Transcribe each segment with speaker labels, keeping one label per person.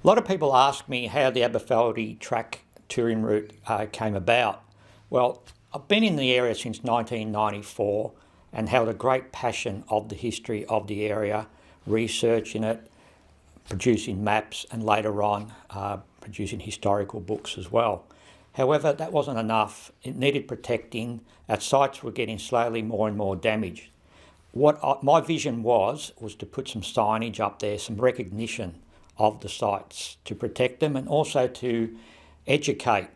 Speaker 1: A lot of people ask me how the Aberfeldy track touring route came about. Well, I've been in the area since 1994 and held a great passion of the history of the area, researching it, producing maps, and later on producing historical books as well. However, that wasn't enough. It needed protecting. Our sites were getting slowly more and more damaged. My vision was to put some signage up there, some recognition of the sites to protect them, and also to educate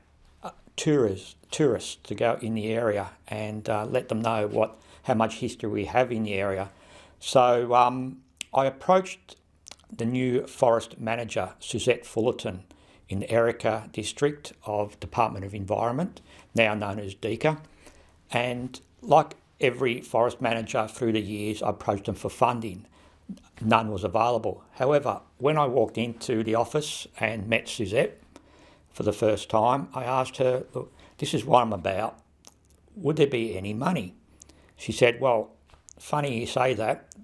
Speaker 1: tourists to go in the area and let them know how much history we have in the area. So I approached the new forest manager, Suzette Fullerton, in the Erica district of Department of Environment, now known as DECA. And like every forest manager through the years, I approached them for funding. None was available. However, when I walked into the office and met Suzette for the first time, I asked her, look, this is what I'm about. Would there be any money? She said, well, funny you say that.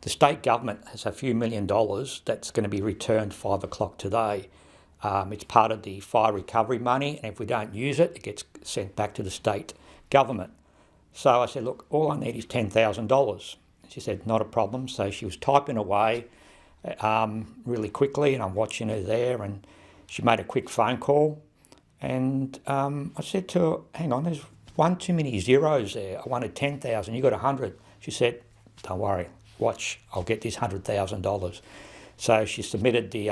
Speaker 1: The state government has a few $1 million that's going to be returned 5 o'clock today. It's part of the fire recovery money, and if we don't use it, it gets sent back to the state government. So I said, look, all I need is $10,000. She said, not a problem. So she was typing away really quickly, and I'm watching her there, and she made a quick phone call. And I said to her, hang on, there's one too many zeros there. I wanted 10,000, you got 100. She said, don't worry, watch, I'll get this $100,000. So she submitted the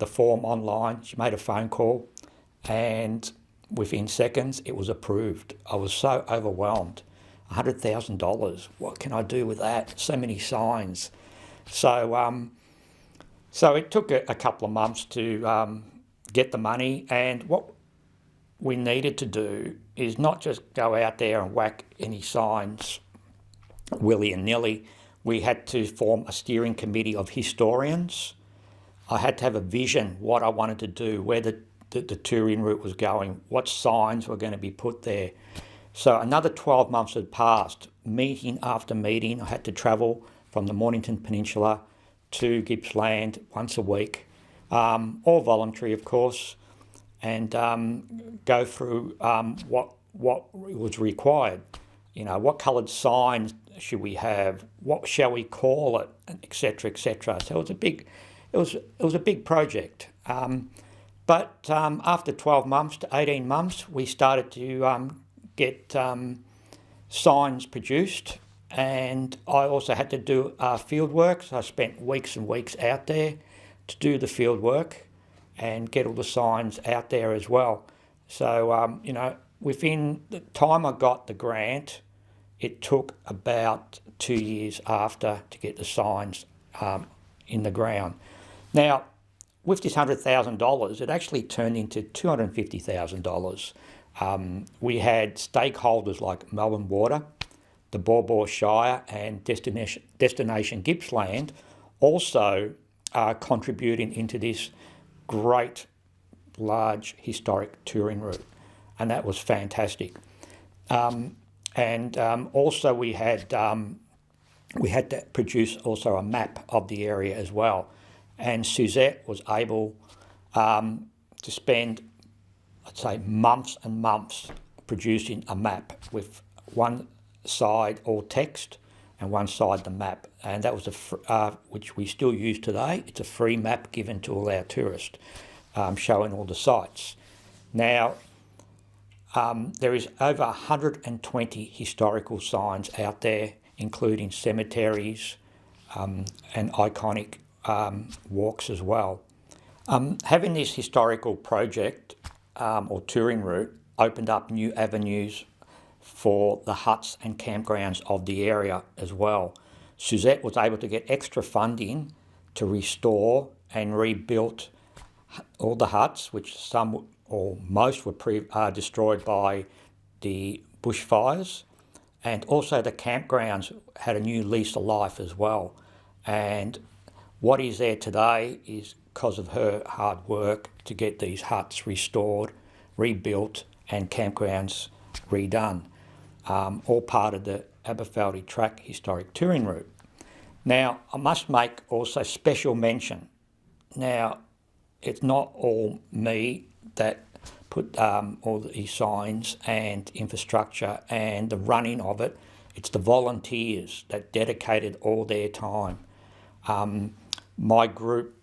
Speaker 1: form online, she made a phone call, and within seconds it was approved. I was so overwhelmed. $100,000, what can I do with that? So many signs. So it took a couple of months to get the money, and what we needed to do is not just go out there and whack any signs willy and nilly. We had to form a steering committee of historians. I had to have a vision, what I wanted to do, where the touring route was going, what signs were going to be put there. So another 12 months had passed, meeting after meeting. I had to travel from the Mornington Peninsula to Gippsland once a week, all voluntary of course, and go through what was required. You know, what coloured signs should we have? What shall we call it? Etc. etc. So it was a big project. But after 12 months to 18 months, we started to get signs produced, and I also had to do field work. So I spent weeks and weeks out there to do the field work and get all the signs out there as well. So within the time I got the grant, it took about 2 years after to get the signs in the ground. Now, with this $100,000, it actually turned into $250,000. We had stakeholders like Melbourne Water, the Baw Shire, and Destination Gippsland also contributing into this great, large, historic touring route, and that was fantastic. Also we had to produce also a map of the area as well, and Suzette was able to spend, I'd say, months and months producing a map with one side all text and one side the map, and that was which we still use today. It's a free map given to all our tourists, showing all the sites. Now, there is over 120 historical signs out there, including cemeteries and iconic walks as well. Having this historical project or touring route opened up new avenues for the huts and campgrounds of the area as well. Suzette was able to get extra funding to restore and rebuild all the huts, which some or most were destroyed by the bushfires, and also the campgrounds had a new lease of life as well. And what is there today is because of her hard work to get these huts restored, rebuilt, and campgrounds redone, all part of the Aberfeldy Track Historic Touring Route. Now, I must make also special mention. Now, it's not all me that put all the signs and infrastructure and the running of it. It's the volunteers that dedicated all their time. My group,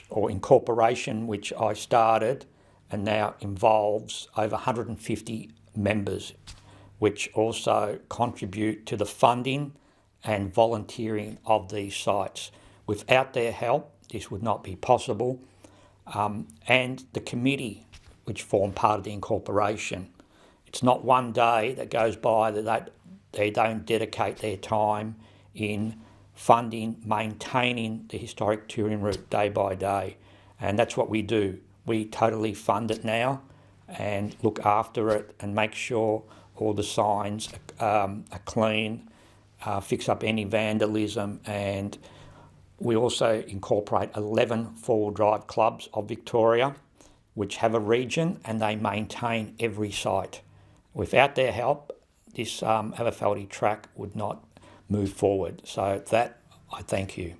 Speaker 1: or incorporation, which I started, and now involves over 150 members, which also contribute to the funding and volunteering of these sites. Without their help, this would not be possible. And the committee, which form part of the incorporation. It's not one day that goes by that they don't dedicate their time in funding, maintaining the historic touring route day by day. And that's what we do. We totally fund it now and look after it and make sure all the signs are clean, fix up any vandalism, and we also incorporate 11 four-wheel drive clubs of Victoria, which have a region, and they maintain every site. Without their help, this Aberfeldy track would not move forward. So that, I thank you.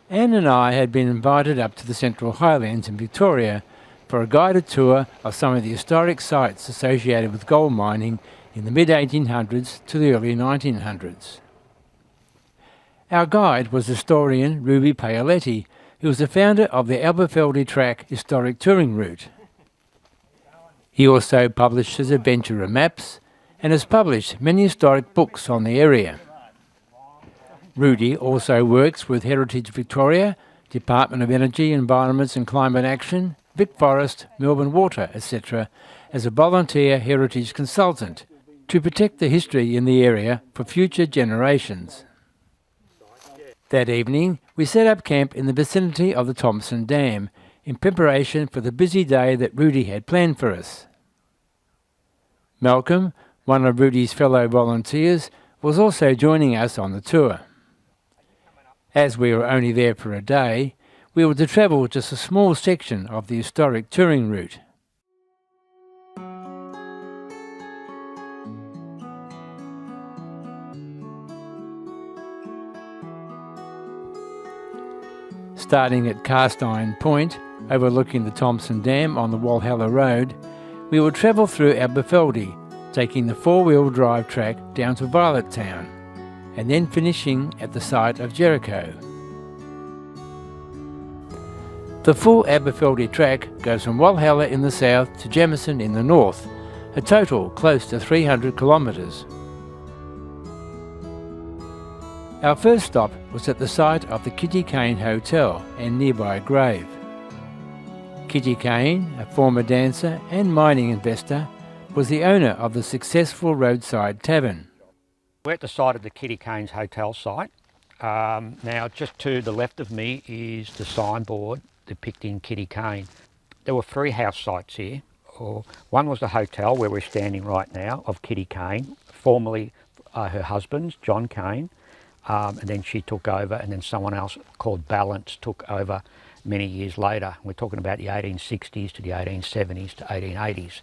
Speaker 2: Anne and I had been invited up to the Central Highlands in Victoria for a guided tour of some of the historic sites associated with gold mining in the mid-1800s to the early 1900s. Our guide was historian Rudi Paoletti, who was the founder of the Aberfeldy Track historic touring route. He also publishes adventurer maps and has published many historic books on the area. Rudi also works with Heritage Victoria, Department of Energy, Environment and Climate Action, Vic Forest, Melbourne Water, etc. as a volunteer heritage consultant to protect the history in the area for future generations. That evening, we set up camp in the vicinity of the Thomson Dam in preparation for the busy day that Rudi had planned for us. Malcolm, one of Rudi's fellow volunteers, was also joining us on the tour. As we were only there for a day, we were to travel just a small section of the historic touring route. Starting at Cast Iron Point, overlooking the Thomson Dam on the Walhalla Road, we would travel through Aberfeldy, taking the four-wheel drive track down to Violet Town, and then finishing at the site of Jericho. The full Aberfeldy track goes from Walhalla in the south to Jamieson in the north, a total close to 300 kilometres. Our first stop was at the site of the Kane Hotel and nearby grave. Kitty Kane, a former dancer and mining investor, was the owner of the successful roadside tavern.
Speaker 1: We're at the site of the Kane's hotel site. Now, just to the left of me is the signboard depicting Kitty Kane. There were 3 house sites here. One was the hotel where we're standing right now of Kitty Kane, formerly her husband's, John Kane, and then she took over, and then someone else called Balance took over many years later. We're talking about the 1860s to the 1870s to 1880s.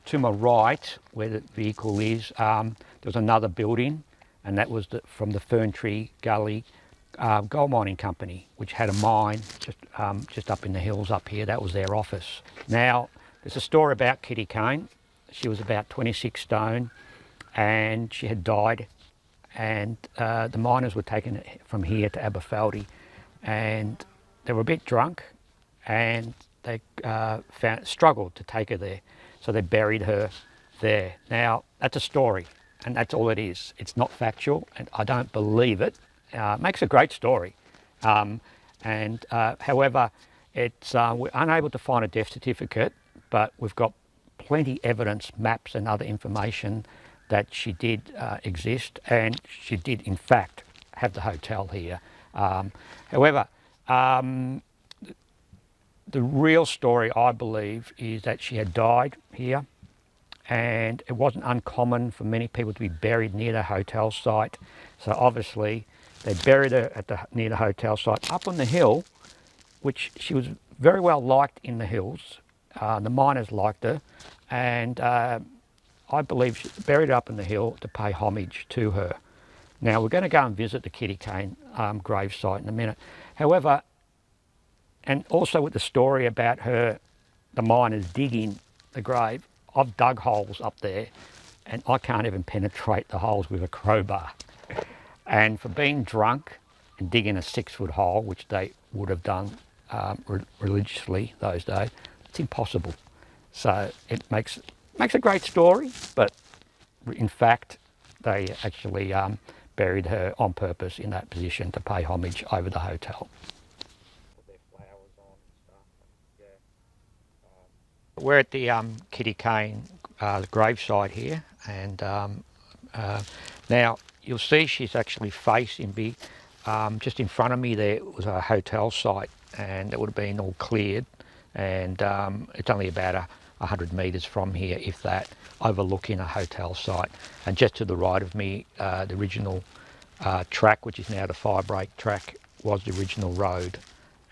Speaker 1: To my right, where the vehicle is, there was another building, and that was from the Fern Tree Gully Gold Mining Company, which had a mine just up in the hills up here. That was their office. Now, there's a story about Kitty Kane. She was about 26 stone, and she had died, and the miners were taken from here to Aberfeldy, and they were a bit drunk, and they struggled to take her there. So they buried her there. Now, that's a story, and that's all it is. It's not factual, and I don't believe it. It makes a great story. However, we're unable to find a death certificate, but we've got plenty evidence, maps and other information that she did exist, and she did in fact have the hotel here. However, the real story, I believe, is that she had died here, and it wasn't uncommon for many people to be buried near the hotel site. So obviously they buried her near the hotel site. Up on the hill which she was very well liked in the hills. The miners liked her, and I believe she buried up in the hill to pay homage to her. Now, we're going to go and visit the Kitty Kane gravesite in a minute. However, and also with the story about her, the miners digging the grave, I've dug holes up there and I can't even penetrate the holes with a crowbar. And for being drunk and digging a 6-foot hole, which they would have done religiously those days, it's impossible. So it makes a great story, but in fact, they actually buried her on purpose in that position to pay homage over the hotel. We're at the Kitty Kane gravesite here, and now you'll see she's actually facing me. Just in front of me there was a hotel site, and it would have been all cleared, and it's only about 100 metres from here, if that, overlooking a hotel site. And just to the right of me, the original track, which is now the fire break track, was the original road,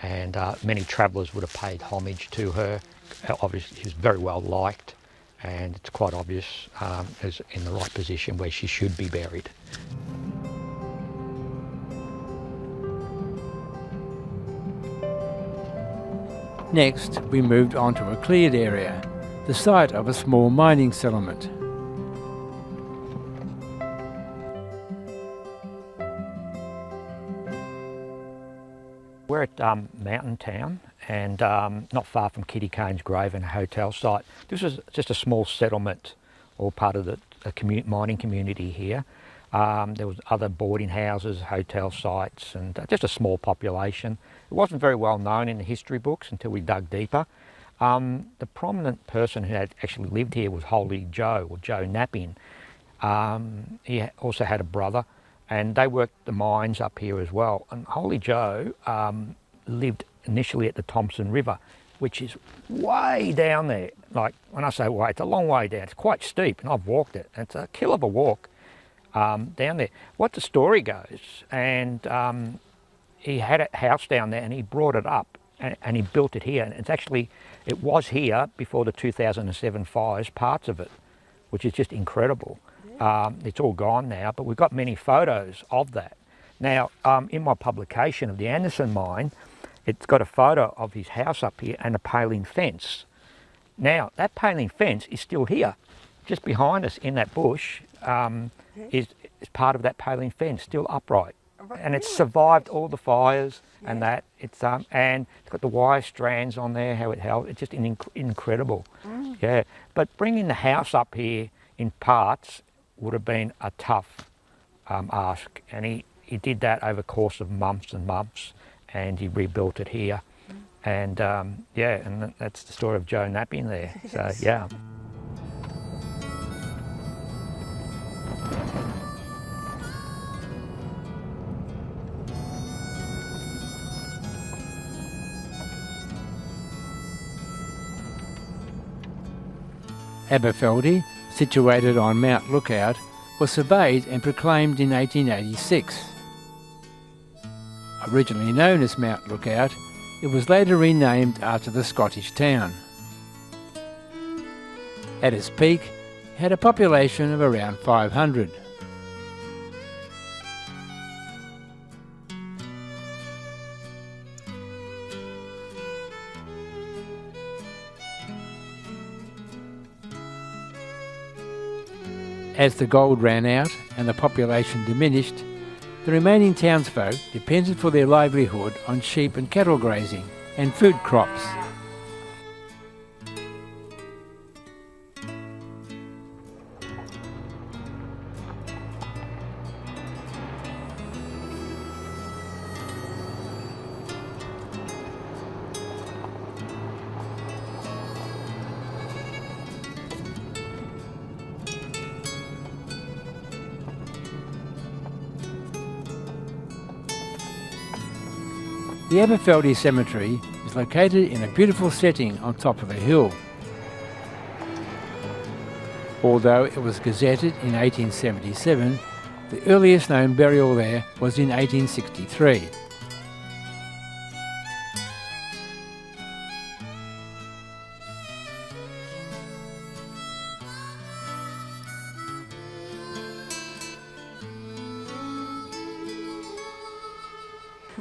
Speaker 1: and many travellers would have paid homage to her. Obviously, she was very well liked, and it's quite obvious as in the right position where she should be buried.
Speaker 2: Next, we moved on to a cleared area, the site of a small mining settlement.
Speaker 1: We're at Mountain Town, and not far from Kitty Kane's grave and a hotel site. This is just a small settlement, or part of the mining community here. There was other boarding houses, hotel sites, and just a small population. It wasn't very well known in the history books until we dug deeper. The prominent person who had actually lived here was Holy Joe, or Joe Napping. He also had a brother, and they worked the mines up here as well. And Holy Joe lived initially at the Thompson River, which is way down there. Like, when I say way, it's a long way down. It's quite steep, and I've walked it. It's a kill of a walk down there. What the story goes, and he had a house down there, and he brought it up, and he built it here. And it's actually, it was here before the 2007 fires, parts of it, which is just incredible. It's all gone now, but we've got many photos of that. Now, in my publication of the Anderson mine, it's got a photo of his house up here and a paling fence. Now, that paling fence is still here, just behind us in that bush, is part of that paling fence, still upright. And it's survived all the fires and that. It's and it's got the wire strands on there, how it held. It's just incredible. Yeah, but bringing the house up here in parts would have been a tough ask, and he did that over a course of months and months, and he rebuilt it here. And yeah, and that's the story of Joe Napping there. So yeah.
Speaker 2: Aberfeldy, situated on Mount Lookout, was surveyed and proclaimed in 1886. Originally known as Mount Lookout, it was later renamed after the Scottish town. At its peak, it had a population of around 500. As the gold ran out and the population diminished, the remaining townsfolk depended for their livelihood on sheep and cattle grazing and food crops. The Aberfeldy Cemetery is located in a beautiful setting on top of a hill. Although it was gazetted in 1877, the earliest known burial there was in 1863.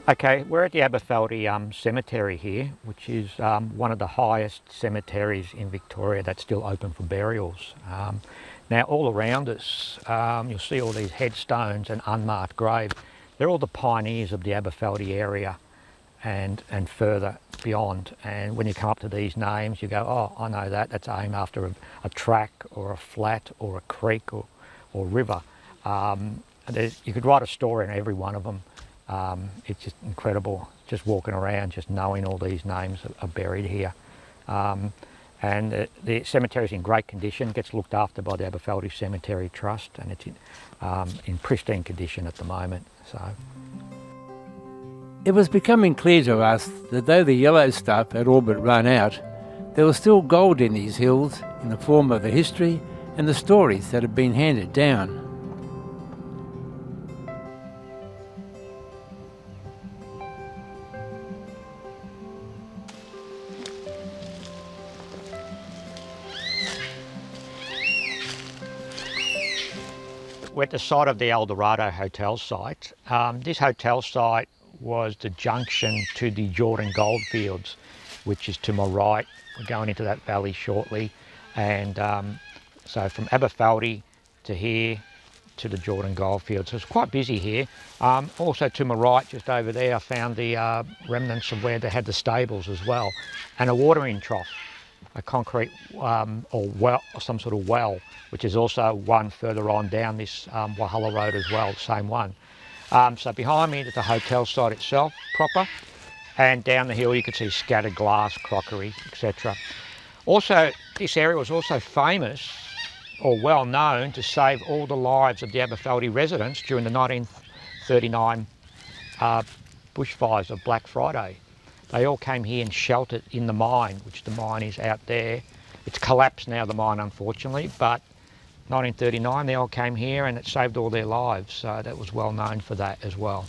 Speaker 1: Okay, we're at the Aberfeldy cemetery here, which is one of the highest cemeteries in Victoria that's still open for burials. Now all around us, you'll see all these headstones and unmarked graves. They're all the pioneers of the Aberfeldy area and further beyond. And when you come up to these names, you go, oh, I know that. That's named after a track or a flat or a creek or river. You could write a story in every one of them. It's just incredible, just walking around, just knowing all these names are buried here. And the cemetery is in great condition, gets looked after by the Aberfeldy Cemetery Trust, and it's in pristine condition at the moment. So,
Speaker 2: It was becoming clear to us that though the yellow stuff had all but run out, there was still gold in these hills in the form of the history and the stories that had been handed down.
Speaker 1: we're at the site of the Dorado hotel site. This hotel site was the junction to the Jordan goldfields, which is to my right. We're going into that valley shortly. And so from Aberfeldy to here to the Jordan goldfields. So it's quite busy here. Also to my right, just over there, I found the remnants of where they had the stables as well, and a watering trough, a concrete or well, or some sort of well, which is also one further on down this Walhalla road as well, the same one. So behind me is the hotel site itself proper, and down the hill you can see scattered glass, crockery, etc. Also, this area was also famous or well known to save all the lives of the Aberfeldy residents during the 1939 bushfires of Black Friday. They all came here and sheltered in the mine, which the mine is out there. It's collapsed now, the mine, unfortunately, but 1939 they all came here and it saved all their lives, so that was well known for that as well.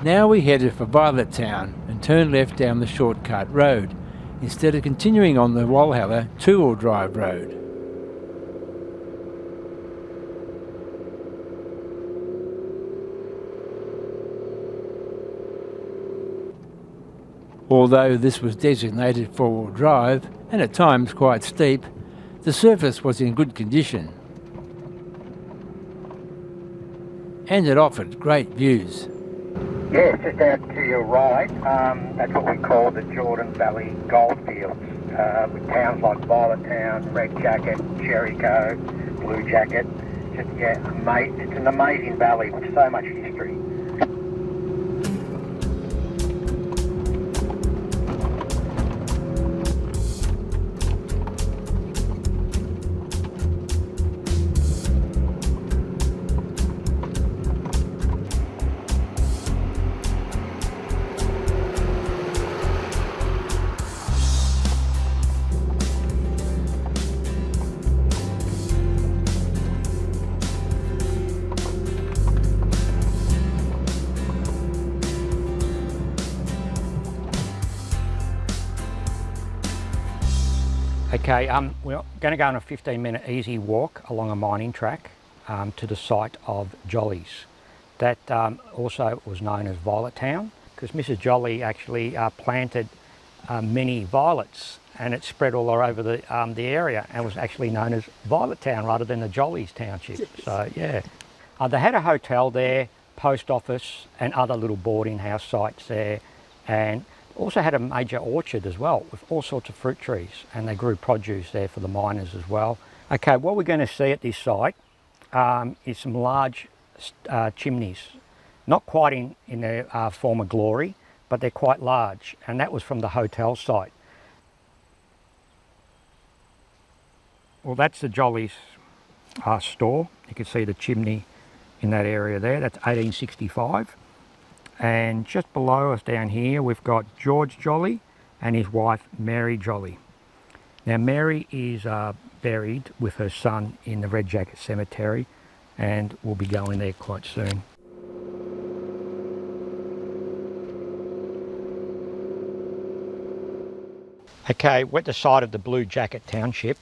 Speaker 2: Now we headed for Violet Town and turned left down the shortcut road, instead of continuing on the Walhalla two-wheel drive road. Although this was designated four-wheel drive, and at times quite steep, the surface was in good condition. And it offered great views.
Speaker 3: Yes, just out to your right, that's what we call the Jordan Valley Goldfields, with towns like Violet Town, Red Jacket, Jericho, Blue Jacket. Just, yeah, it's an amazing valley with so much history.
Speaker 1: Okay, we're going to go on a 15-minute easy walk along a mining track to the site of Jolly's. That also was known as Violet Town, because Mrs. Jolly actually planted many violets, and it spread all over the area, and was actually known as Violet Town rather than the Jolly's township. Yes. So yeah, they had a hotel there, post office, and other little boarding house sites there, and also had a major orchard as well with all sorts of fruit trees, and they grew produce there for the miners as well. Okay, what we're going to see at this site is some large chimneys, not quite in their former glory, but they're quite large, and that was from the hotel site. Well, that's the Jolly's store. You can see the chimney in that area there. That's 1865. And just below us down here, we've got George Jolly and his wife, Mary Jolly. Now, Mary is buried with her son in the Red Jacket Cemetery, and we'll be going there quite soon. Okay, we're at the site of the Blue Jacket township.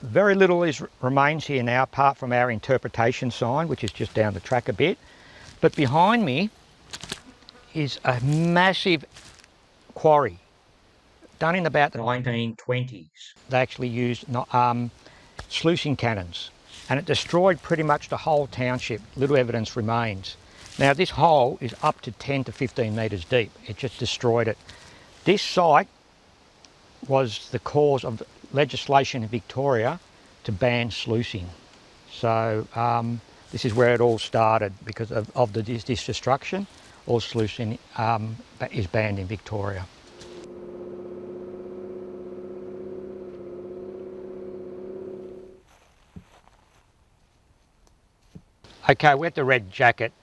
Speaker 1: Very little remains here now apart from our interpretation sign, which is just down the track a bit. But behind me is a massive quarry done in about the 1920s. They actually used sluicing cannons, and it destroyed pretty much the whole township. Little evidence remains. Now this hole is up to 10 to 15 metres deep. It just destroyed it. This site was the cause of legislation in Victoria to ban sluicing. So this is where it all started because of this destruction. All sluicing is banned in Victoria. Okay, we're at the Red Jacket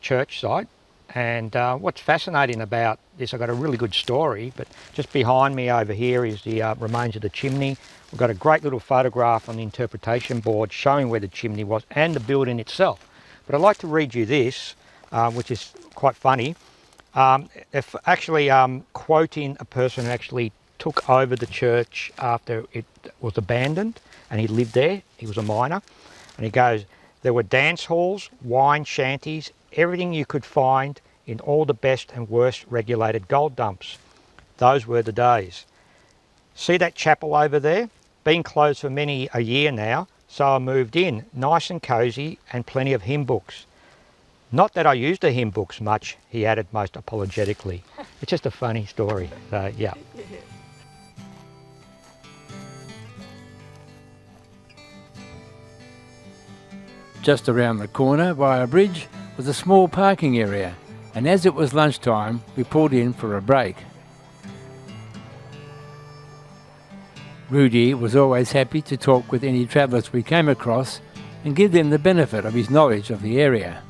Speaker 1: church site, and what's fascinating about this, I've got a really good story, but just behind me over here is the remains of the chimney. We've got a great little photograph on the interpretation board showing where the chimney was and the building itself. But I'd like to read you this, which is quite funny. If actually quoting a person who actually took over the church after it was abandoned, and he lived there, he was a miner, and he goes, "There were dance halls, wine shanties, everything you could find in all the best and worst regulated gold dumps. Those were the days. See that chapel over there? Been closed for many a year now, so I moved in, nice and cosy and plenty of hymn books. Not that I used the hymn books much," he added most apologetically. It's just a funny story, so yeah.
Speaker 2: Just around the corner by a bridge was a small parking area, and as it was lunchtime, we pulled in for a break. Rudi was always happy to talk with any travellers we came across and give them the benefit of his knowledge of the area.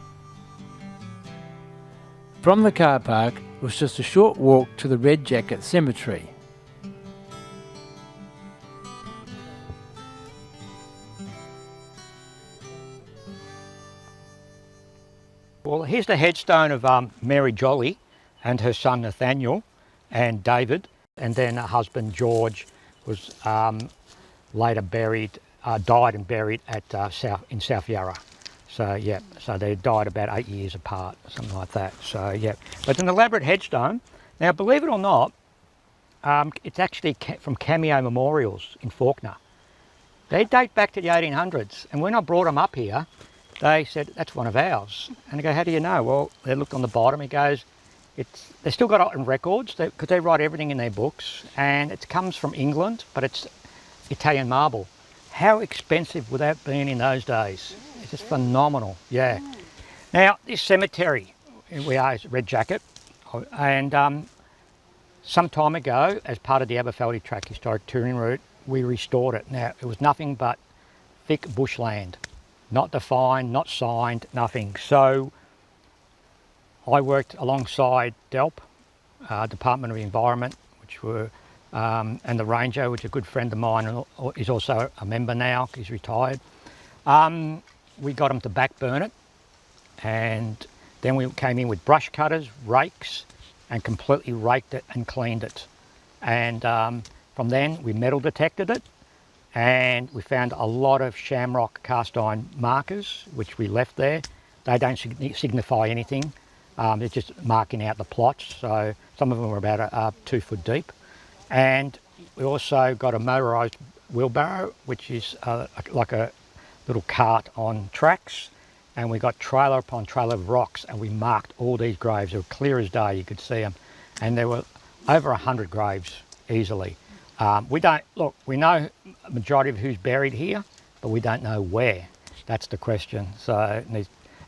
Speaker 2: From the car park was just a short walk to the Red Jacket cemetery.
Speaker 1: Well, here's the headstone of Mary Jolly and her son Nathaniel and David, and then her husband George was later died and buried at in South Yarra. So yeah, so they died about 8 years apart, something like that. So yeah, but it's an elaborate headstone. Now, believe it or not, it's actually from Cameo Memorials in Fawkner. They date back to the 1800s, and when I brought them up here, they said, "That's one of ours." And I go, "How do you know?" Well, they looked on the bottom. He goes, they still got it on records because they write everything in their books, and it comes from England, but it's Italian marble. How expensive would that have been in those days? It's just phenomenal, yeah. Now, this cemetery, we are Red Jacket, and some time ago, as part of the Aberfeldy Track Historic Touring Route, we restored it. Now, it was nothing but thick bushland. Not defined, not signed, nothing. So I worked alongside DELP, Department of Environment, which were, and the Ranger, which is a good friend of mine, and is also a member now, he's retired. We got him to backburn it, and then we came in with brush cutters, rakes, and completely raked it and cleaned it. And from then we metal detected it, and we found a lot of shamrock cast iron markers, which we left there. They don't signify anything. They're just marking out the plots. So some of them were about 2 foot deep. And we also got a motorised wheelbarrow, which is like a little cart on tracks. And we got trailer upon trailer of rocks, and we marked all these graves. They were clear as day, you could see them. And there were over 100 graves easily. We know a majority of who's buried here, but we don't know where. That's the question. So,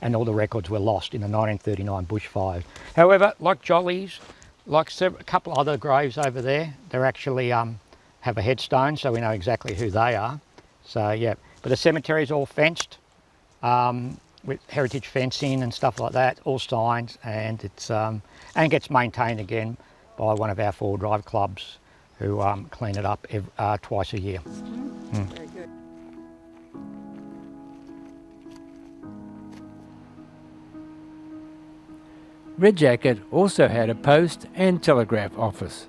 Speaker 1: and all the records were lost in the 1939 bushfires. However, like Jolly's, like a couple other graves over there, they actually have a headstone, so we know exactly who they are. So yeah, but the cemetery is all fenced with heritage fencing and stuff like that, all signed, and it's and gets maintained again by one of our 4-drive clubs, who clean it up twice a year.
Speaker 4: Very good.
Speaker 2: Red Jacket also had a post and telegraph office.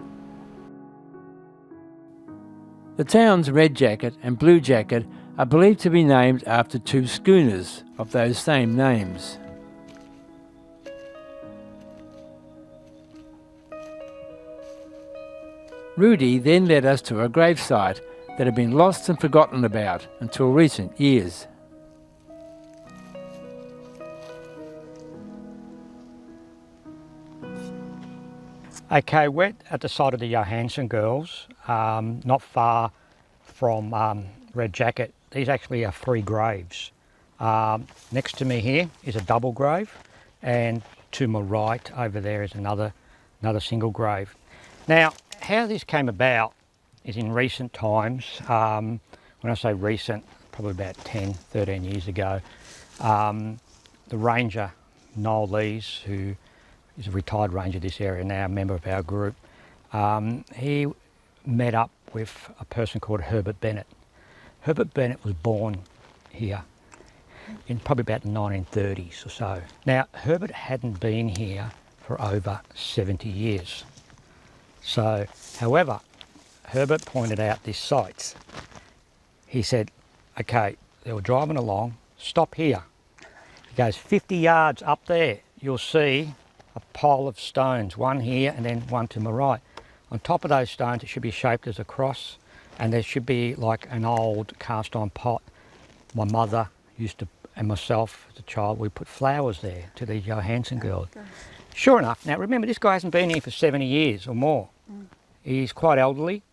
Speaker 2: The towns Red Jacket and Blue Jacket are believed to be named after two schooners of those same names. Rudi then led us to a gravesite that had been lost and forgotten about until recent years.
Speaker 1: Okay, we're at the site of the Johansen girls, not far from Red Jacket. These actually are 3 graves. Next to me here is a double grave, and to my right over there is another single grave. Now, how this came about is in recent times, when I say recent, probably about 10, 13 years ago, the ranger, Noel Lees, who is a retired ranger of this area now, a member of our group, he met up with a person called Herbert Bennett. Herbert Bennett was born here in probably about the 1930s or so. Now, Herbert hadn't been here for over 70 years. So, however, Herbert pointed out these sites. He said, okay, they were driving along, stop here. He goes, 50 yards up there, you'll see a pile of stones, one here and then one to my right. On top of those stones, it should be shaped as a cross, and there should be like an old cast iron pot. My mother used to, and myself as a child, we put flowers there to the Johansen girls. Okay. Sure enough, now remember, this guy hasn't been here for 70 years or more. He's quite elderly.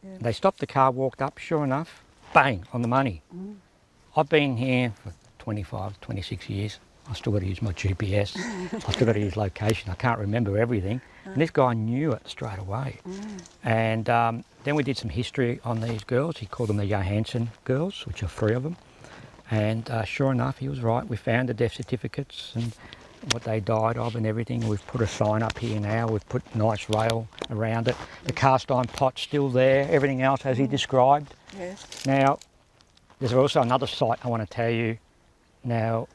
Speaker 1: Yeah. They stopped the car, walked up, sure enough, bang, on the money. I've been here for 25, 26 years. I've still got to use my GPS. I've still got to use location. I can't remember everything. And this guy knew it straight away. And then we did some history on these girls. He called them the Johansen girls, which are 3 of them. And sure enough, he was right. We found the death certificates and what they died of and everything. We've put a sign up here now. We've put nice rail around it. The cast iron pot's still there. Everything else as he described.
Speaker 4: Yes.
Speaker 1: Now, there's also another site I want to tell you. Now,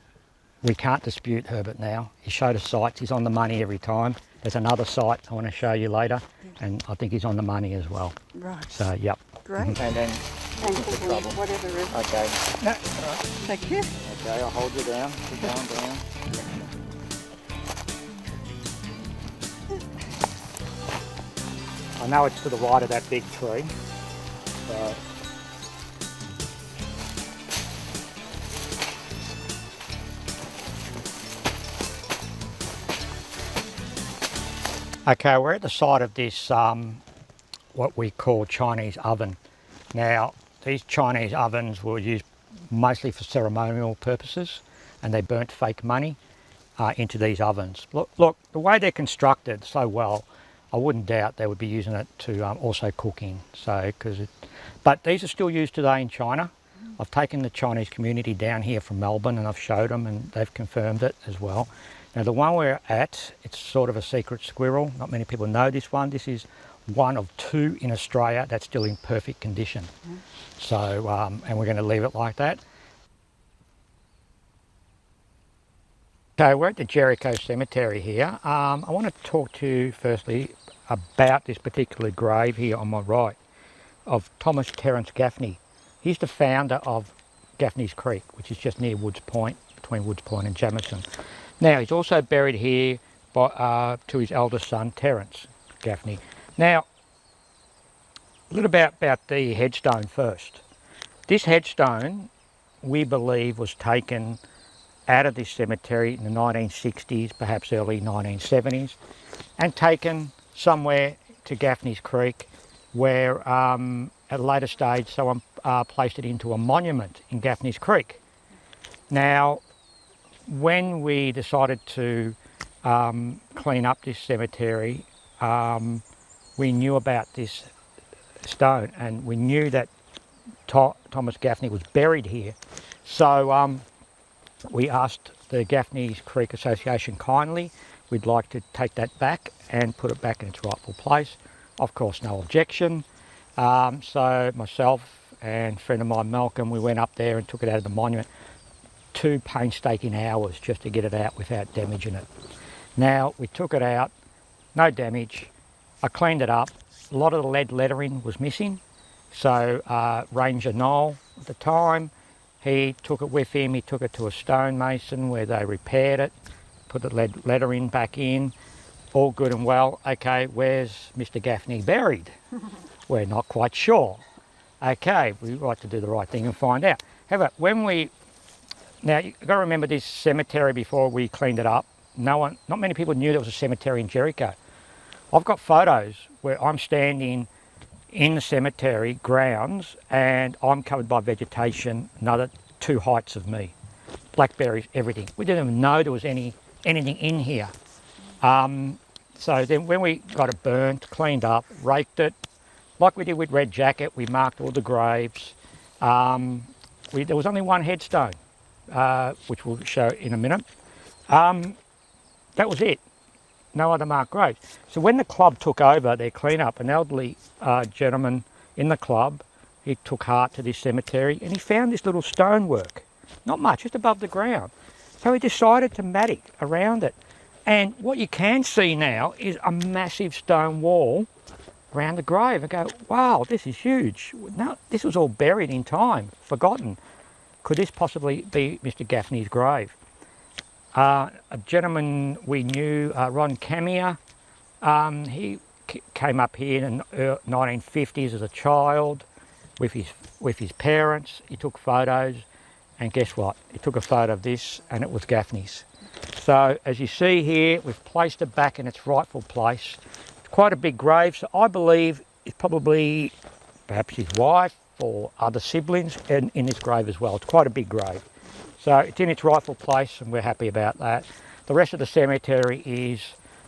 Speaker 1: we can't dispute Herbert now. He showed us sites. He's on the money every time. There's another site I want to show you later, and I think he's on the money as well.
Speaker 4: Right.
Speaker 1: So, yep.
Speaker 4: Great.
Speaker 1: And then,
Speaker 4: Thank you, whatever it is.
Speaker 1: okay. No,
Speaker 4: Take care.
Speaker 1: okay, I'll hold you down. Keep going down. I know it's to the right of that big tree. So. Okay, we're at the site of this, what we call Chinese oven. Now, these Chinese ovens were used mostly for ceremonial purposes, and they burnt fake money into these ovens. Look, the way they're constructed so well, I wouldn't doubt they would be using it to also cooking. So, but these are still used today in China. I've taken the Chinese community down here from Melbourne and I've showed them and they've confirmed it as well. Now the one we're at, it's sort of a secret squirrel. Not many people know this one. This is one of 2 in Australia that's still in perfect condition. So, and we're going to leave it like that. Okay, we're at the Jericho Cemetery here. I want to talk to you firstly about this particular grave here on my right of Thomas Terence Gaffney. He's the founder of Gaffney's Creek, which is just near Woods Point, between Woods Point and Jamieson. Now, he's also buried here by, to his eldest son, Terence Gaffney. Now, a little about the headstone first. This headstone, we believe, was taken out of this cemetery in the 1960s, perhaps early 1970s, and taken somewhere to Gaffney's Creek, where at a later stage someone placed it into a monument in Gaffney's Creek. Now, when we decided to clean up this cemetery, we knew about this stone and we knew that Thomas Gaffney was buried here. So we asked the Gaffney's Creek Association kindly, we'd like to take that back and put it back in its rightful place. Of course, no objection. So myself and a friend of mine, Malcolm, we went up there and took it out of the monument. 2 painstaking hours just to get it out without damaging it. Now, we took it out, no damage. I cleaned it up. A lot of the lead lettering was missing, So Ranger Noel at the time, he took it with him. He took it to a stonemason where they repaired it, put the letter in back in, all good and well. Okay, where's Mr. Gaffney buried? We're not quite sure. Okay, we like to do the right thing and find out. However, now you've got to remember this cemetery before we cleaned it up. Not many people knew there was a cemetery in Jericho. I've got photos where I'm standing in the cemetery grounds and I'm covered by vegetation, another 2 heights of me. Blackberries, everything. We didn't even know there was anything in here. So then when we got it burnt, cleaned up, raked it, like we did with Red Jacket, we marked all the graves. There was only one headstone, which we'll show in a minute. That was it. No other marked graves. So when the club took over their clean-up, an elderly gentleman in the club, he took heart to this cemetery and he found this little stonework. Not much, just above the ground. So he decided to mattock around it. And what you can see now is a massive stone wall around the grave. I go, wow, this is huge. No, this was all buried in time, forgotten. Could this possibly be Mr. Gaffney's grave? A gentleman we knew, Ron Camia, he came up here in the 1950s as a child with his parents. He took photos, and guess what? He took a photo of this, and it was Gaffney's. So as you see here, we've placed it back in its rightful place. It's quite a big grave, so I believe it's probably perhaps his wife or other siblings in this grave as well. It's quite a big grave. So it's in its rightful place and we're happy about that. The rest of the cemetery is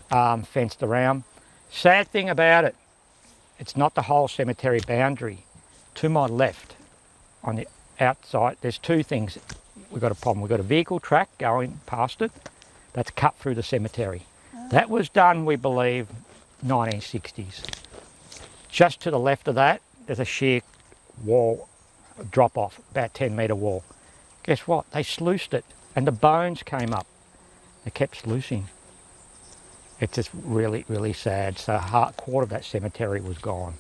Speaker 1: fenced around. Sad thing about it, it's not the whole cemetery boundary. To my left, on the outside, there's 2 things. We've got a problem. We've got a vehicle track going past it that's cut through the cemetery. That was done, we believe, 1960s. Just to the left of that, there's a sheer wall, drop off, about 10-metre wall. Guess what? They sluiced it and the bones came up. They kept sluicing. It's just really, really sad. So a quarter of that cemetery was gone.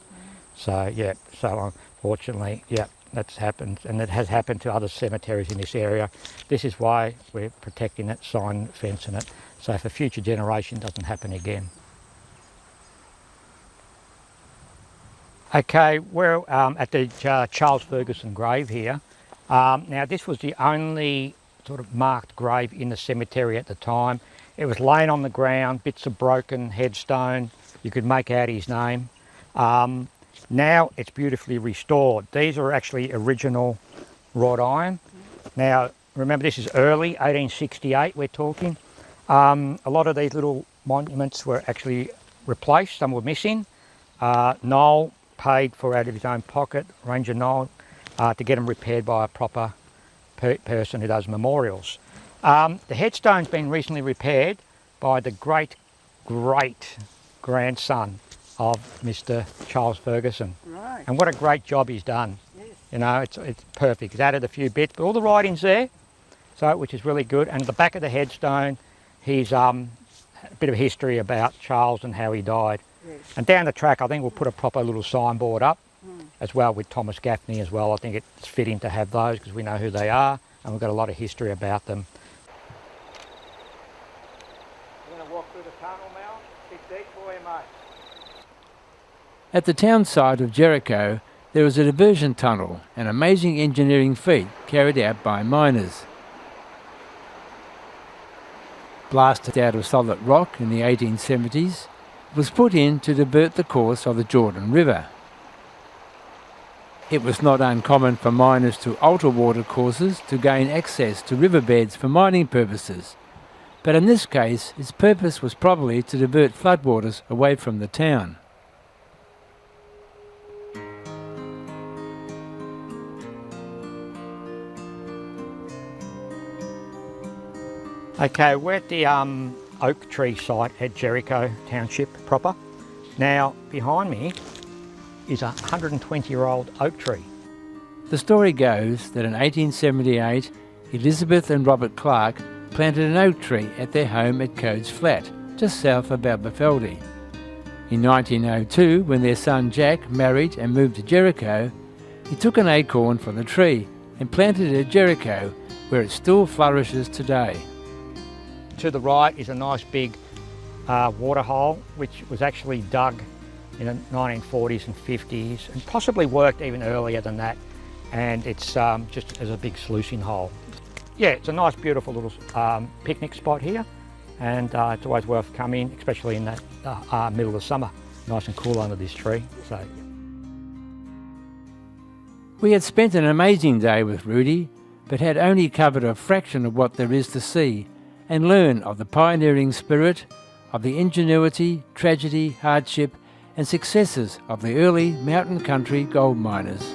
Speaker 1: So yeah, so unfortunately, yeah, that's happened, and it has happened to other cemeteries in this area. This is why we're protecting it, sign fencing it, so for future generation it doesn't happen again. Okay, we're at the Charles Ferguson grave here. Now this was the only sort of marked grave in the cemetery at the time. It was laying on the ground, bits of broken headstone. You could make out his name. Now it's beautifully restored. These are actually original wrought iron. Now remember, this is early, 1868 we're talking. A lot of these little monuments were actually replaced, some were missing. Noel paid for out of his own pocket, Ranger Noel, to get them repaired by a proper person who does memorials. The headstone's been recently repaired by the great grandson of Mr. Charles Ferguson.
Speaker 4: Right.
Speaker 1: And what a great job he's done.
Speaker 4: Yes.
Speaker 1: You know, it's perfect. He's added a few bits, but all the writing's there, so which is really good. And at the back of the headstone, he's a bit of history about Charles and how he died.
Speaker 4: Yes.
Speaker 1: And down the track, I think we'll put a proper little signboard up as well with Thomas Gaffney as well. I think it's fitting to have those because we know who they are and we've got a lot of history about them. We're going to walk through the tunnel now. Big deep for you, mate.
Speaker 2: At the town site of Jericho, there was a diversion tunnel, an amazing engineering feat carried out by miners. Blasted out of solid rock in the 1870s, it was put in to divert the course of the Jordan River. It was not uncommon for miners to alter water courses to gain access to riverbeds for mining purposes, but in this case its purpose was probably to divert floodwaters away from the town.
Speaker 1: Okay, we're at the oak tree site at Jericho Township proper. Now, behind me is a 120-year-old oak tree.
Speaker 2: The story goes that in 1878, Elizabeth and Robert Clark planted an oak tree at their home at Codes Flat, just south of Aberfeldy. In 1902, when their son Jack married and moved to Jericho, he took an acorn from the tree and planted it at Jericho, where it still flourishes today.
Speaker 1: To the right is a nice big water hole, which was actually dug in the 1940s and 50s, and possibly worked even earlier than that. And it's just as a big sluicing hole. Yeah, it's a nice, beautiful little picnic spot here, and it's always worth coming, especially in that middle of summer. Nice and cool under this tree. So.
Speaker 2: We had spent an amazing day with Rudi, but had only covered a fraction of what there is to see and learn of the pioneering spirit, of the ingenuity, tragedy, hardship and successes of the early mountain country gold miners.